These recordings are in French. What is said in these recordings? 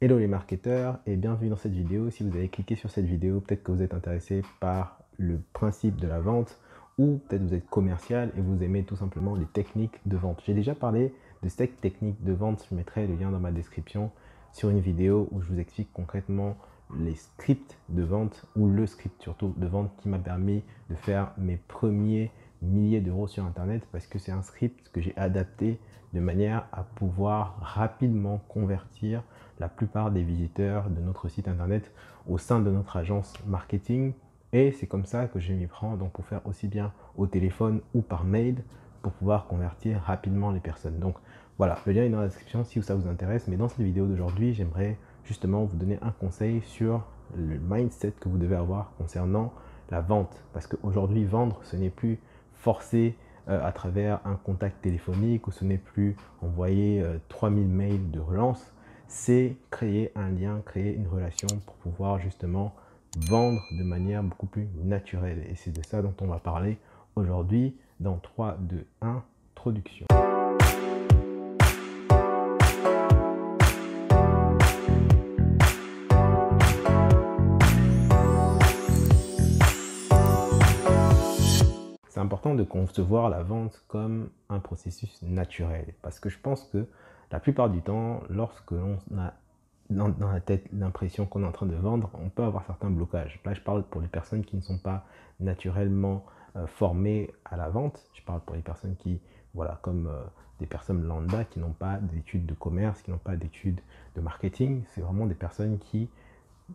Hello les marketeurs et bienvenue dans cette vidéo. Si vous avez cliqué sur cette vidéo, peut-être que vous êtes intéressé par le principe de la vente ou peut-être vous êtes commercial et vous aimez tout simplement les techniques de vente. J'ai déjà parlé de cette technique de vente, je mettrai le lien dans ma description sur une vidéo où je vous explique concrètement les scripts de vente ou le script surtout de vente qui m'a permis de faire mes premiers milliers d'euros sur internet parce que c'est un script que j'ai adapté de manière à pouvoir rapidement convertir la plupart des visiteurs de notre site internet au sein de notre agence marketing. Et c'est comme ça que je m'y prends, donc pour faire aussi bien au téléphone ou par mail pour pouvoir convertir rapidement les personnes. Donc voilà, le lien est dans la description si ça vous intéresse. Mais dans cette vidéo d'aujourd'hui, j'aimerais justement vous donner un conseil sur le mindset que vous devez avoir concernant la vente. Parce qu'aujourd'hui, vendre, ce n'est plus forcé à travers un contact téléphonique ou ce n'est plus envoyer 3000 mails de relance, c'est créer un lien, créer une relation pour pouvoir justement vendre de manière beaucoup plus naturelle. Et c'est de ça dont on va parler aujourd'hui dans 3, 2, 1, introduction. C'est important de concevoir la vente comme un processus naturel parce que je pense que la plupart du temps, lorsque l'on a dans la tête l'impression qu'on est en train de vendre, on peut avoir certains blocages. Là, je parle pour les personnes qui ne sont pas naturellement formées à la vente. Je parle pour les personnes qui, voilà, comme des personnes lambda qui n'ont pas d'études de commerce, qui n'ont pas d'études de marketing. C'est vraiment des personnes qui,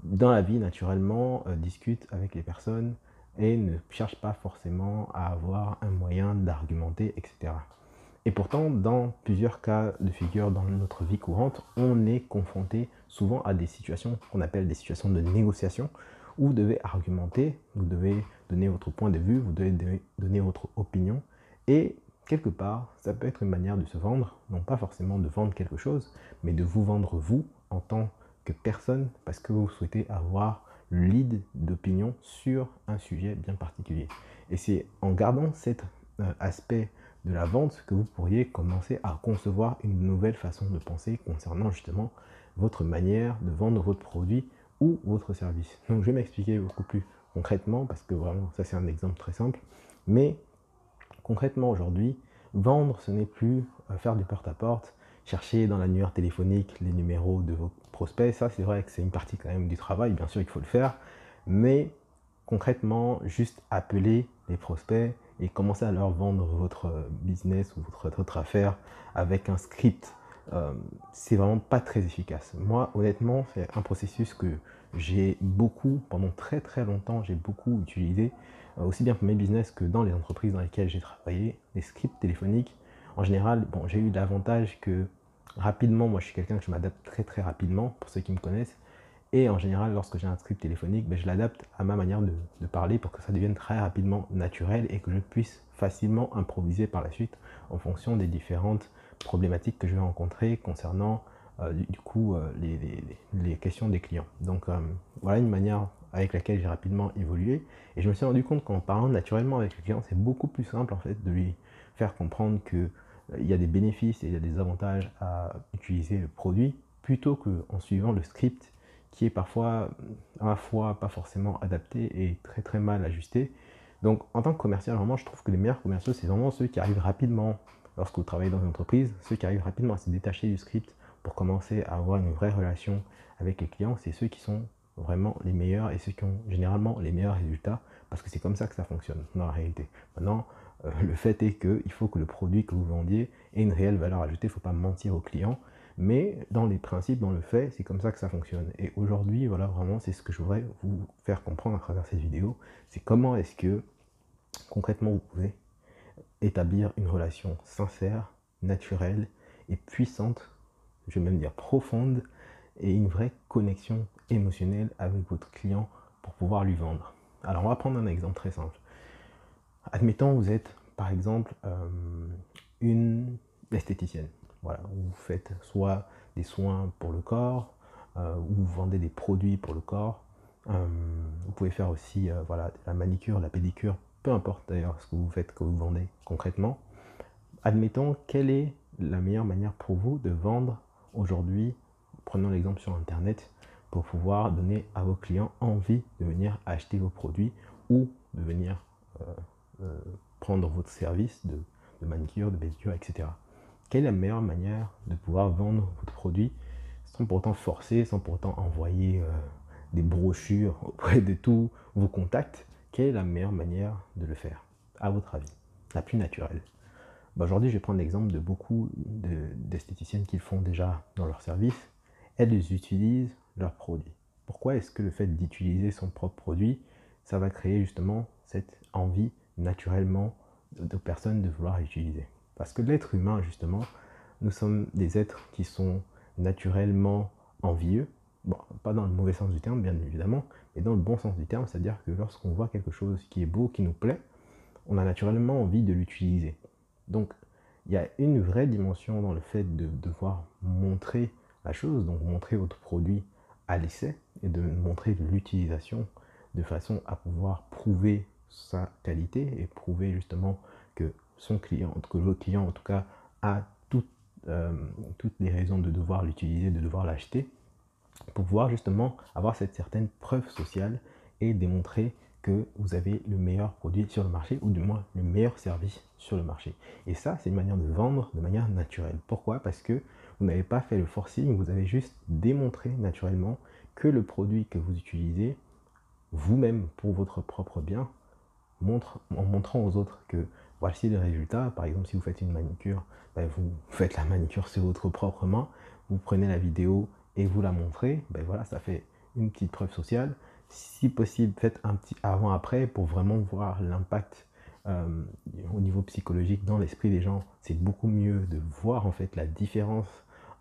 dans la vie, naturellement, discutent avec les personnes et ne cherchent pas forcément à avoir un moyen d'argumenter, etc. Et pourtant, dans plusieurs cas de figure dans notre vie courante, on est confronté souvent à des situations qu'on appelle des situations de négociation où vous devez argumenter, vous devez donner votre point de vue, vous devez donner votre opinion. Et quelque part, ça peut être une manière de se vendre, non pas forcément de vendre quelque chose, mais de vous vendre vous en tant que personne parce que vous souhaitez avoir le lead d'opinion sur un sujet bien particulier. Et c'est en gardant cet aspect de la vente que vous pourriez commencer à concevoir une nouvelle façon de penser concernant justement votre manière de vendre votre produit ou votre service. Donc je vais m'expliquer beaucoup plus concrètement parce que vraiment ça c'est un exemple très simple. Mais concrètement aujourd'hui, vendre ce n'est plus faire du porte-à-porte, chercher dans l'annuaire téléphonique les numéros de vos prospects. Ça c'est vrai que c'est une partie quand même du travail, bien sûr il faut le faire. Mais concrètement, juste appeler les prospects et commencer à leur vendre votre business ou votre affaire avec un script. C'est vraiment pas très efficace. Moi, honnêtement, c'est un processus que j'ai beaucoup, pendant très très longtemps, j'ai beaucoup utilisé, aussi bien pour mes business que dans les entreprises dans lesquelles j'ai travaillé, les scripts téléphoniques. En général, bon, j'ai eu l'avantage que rapidement, moi je suis quelqu'un que je m'adapte très très rapidement, pour ceux qui me connaissent. Et en général, lorsque j'ai un script téléphonique, je l'adapte à ma manière de parler pour que ça devienne très rapidement naturel et que je puisse facilement improviser par la suite en fonction des différentes problématiques que je vais rencontrer concernant les questions des clients. Donc voilà une manière avec laquelle j'ai rapidement évolué. Et je me suis rendu compte qu'en parlant naturellement avec le client, c'est beaucoup plus simple en fait de lui faire comprendre que il y a des bénéfices et il y a des avantages à utiliser le produit plutôt qu'en suivant le script qui est parfois à la fois pas forcément adapté et très très mal ajusté. Donc en tant que commercial, vraiment, je trouve que les meilleurs commerciaux, c'est vraiment ceux qui arrivent rapidement, lorsque vous travaillez dans une entreprise, ceux qui arrivent rapidement à se détacher du script pour commencer à avoir une vraie relation avec les clients, c'est ceux qui sont vraiment les meilleurs et ceux qui ont généralement les meilleurs résultats, parce que c'est comme ça que ça fonctionne dans la réalité. Maintenant, le fait est qu'il faut que le produit que vous vendiez ait une réelle valeur ajoutée, il ne faut pas mentir aux clients. Mais dans les principes, dans le fait, c'est comme ça que ça fonctionne. Et aujourd'hui, voilà, vraiment, c'est ce que je voudrais vous faire comprendre à travers cette vidéo. C'est comment est-ce que, concrètement, vous pouvez établir une relation sincère, naturelle et puissante, je vais même dire profonde, et une vraie connexion émotionnelle avec votre client pour pouvoir lui vendre. Alors, on va prendre un exemple très simple. Admettons, vous êtes, par exemple, une esthéticienne. Voilà, vous faites soit des soins pour le corps, ou vous vendez des produits pour le corps. Vous pouvez faire aussi voilà, la manicure, la pédicure, peu importe d'ailleurs ce que vous faites, que vous vendez concrètement. Admettons, quelle est la meilleure manière pour vous de vendre aujourd'hui prenons l'exemple sur Internet, pour pouvoir donner à vos clients envie de venir acheter vos produits ou de venir prendre votre service de manicure, de pédicure, etc. Quelle est la meilleure manière de pouvoir vendre votre produit sans pourtant forcer, sans pourtant envoyer des brochures auprès de tous vos contacts? Quelle est la meilleure manière de le faire, à votre avis, la plus naturelle? Aujourd'hui, je vais prendre l'exemple de beaucoup d'esthéticiennes qui le font déjà dans leur service. Elles utilisent leurs produits. Pourquoi est-ce que le fait d'utiliser son propre produit, ça va créer justement cette envie naturellement de personnes de vouloir l'utiliser? Parce que l'être humain, justement, nous sommes des êtres qui sont naturellement envieux. Bon, pas dans le mauvais sens du terme, bien évidemment, mais dans le bon sens du terme, c'est-à-dire que lorsqu'on voit quelque chose qui est beau, qui nous plaît, on a naturellement envie de l'utiliser. Donc, il y a une vraie dimension dans le fait de devoir montrer la chose, donc montrer votre produit à l'essai et de montrer l'utilisation de façon à pouvoir prouver sa qualité et prouver justement que son client, que le client en tout cas a toutes les raisons de devoir l'utiliser, de devoir l'acheter, pour pouvoir justement avoir cette certaine preuve sociale et démontrer que vous avez le meilleur produit sur le marché, ou du moins le meilleur service sur le marché. Et ça, c'est une manière de vendre de manière naturelle. Pourquoi? Parce que vous n'avez pas fait le forcing, vous avez juste démontré naturellement que le produit que vous utilisez, vous-même, pour votre propre bien, en montrant aux autres que voici le résultat. Par exemple, si vous faites une manicure, ben vous faites la manicure sur votre propre main, vous prenez la vidéo et vous la montrez, ben voilà, ça fait une petite preuve sociale. Si possible, faites un petit avant-après pour vraiment voir l'impact au niveau psychologique dans l'esprit des gens. C'est beaucoup mieux de voir en fait la différence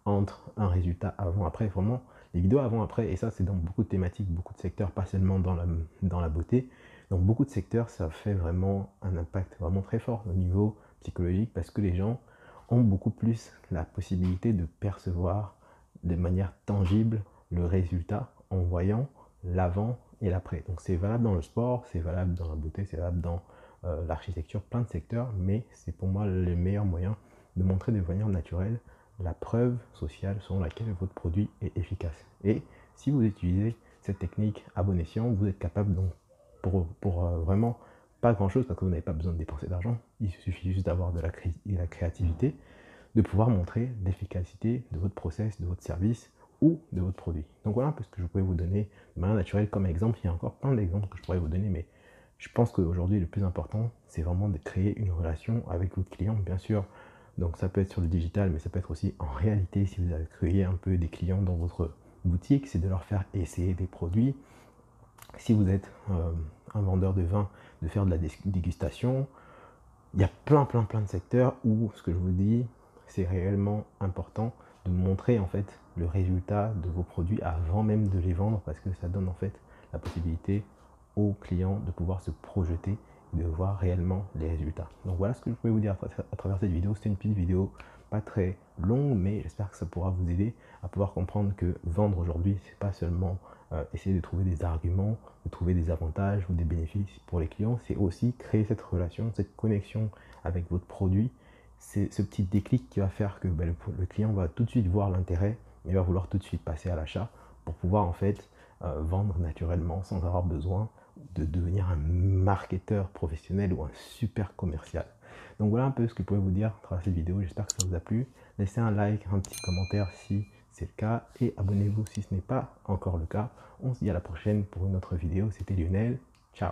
entre un résultat avant-après, vraiment les vidéos avant-après, et ça c'est dans beaucoup de thématiques, beaucoup de secteurs, pas seulement dans la beauté. Dans beaucoup de secteurs, ça fait vraiment un impact vraiment très fort au niveau psychologique, parce que les gens ont beaucoup plus la possibilité de percevoir de manière tangible le résultat en voyant l'avant et l'après. Donc c'est valable dans le sport, c'est valable dans la beauté, c'est valable dans l'architecture, plein de secteurs, mais c'est pour moi le meilleur moyen de montrer de manière naturelle la preuve sociale selon laquelle votre produit est efficace. Et si vous utilisez cette technique à bon escient, vous êtes capable donc pour vraiment pas grand chose, parce que vous n'avez pas besoin de dépenser d'argent, il suffit juste d'avoir de la créativité, de pouvoir montrer l'efficacité de votre process, de votre service ou de votre produit. Donc voilà un peu ce que je pourrais vous donner de manière naturelle comme exemple. Il y a encore plein d'exemples que je pourrais vous donner, mais je pense qu'aujourd'hui le plus important, c'est vraiment de créer une relation avec votre client, bien sûr. Donc ça peut être sur le digital, mais ça peut être aussi en réalité, si vous avez créé un peu des clients dans votre boutique, c'est de leur faire essayer des produits. Si vous êtes un vendeur de vin, de faire de la dégustation. Il y a plein de secteurs où ce que je vous dis, c'est réellement important de montrer en fait le résultat de vos produits avant même de les vendre, parce que ça donne en fait la possibilité aux clients de pouvoir se projeter et de voir réellement les résultats. Donc voilà ce que je pouvais vous dire à travers cette vidéo. C'était une petite vidéo pas très longue, mais j'espère que ça pourra vous aider à pouvoir comprendre que vendre aujourd'hui, c'est pas seulement essayer de trouver des arguments, de trouver des avantages ou des bénéfices pour les clients, c'est aussi créer cette relation, cette connexion avec votre produit. C'est ce petit déclic qui va faire que le client va tout de suite voir l'intérêt et va vouloir tout de suite passer à l'achat pour pouvoir en fait vendre naturellement sans avoir besoin de devenir un marketeur professionnel ou un super commercial. Donc voilà un peu ce que je pouvais vous dire à travers cette vidéo. J'espère que ça vous a plu. Laissez un like, un petit commentaire si c'est le cas, et abonnez-vous si ce n'est pas encore le cas. On se dit à la prochaine pour une autre vidéo. C'était Lionel. Ciao.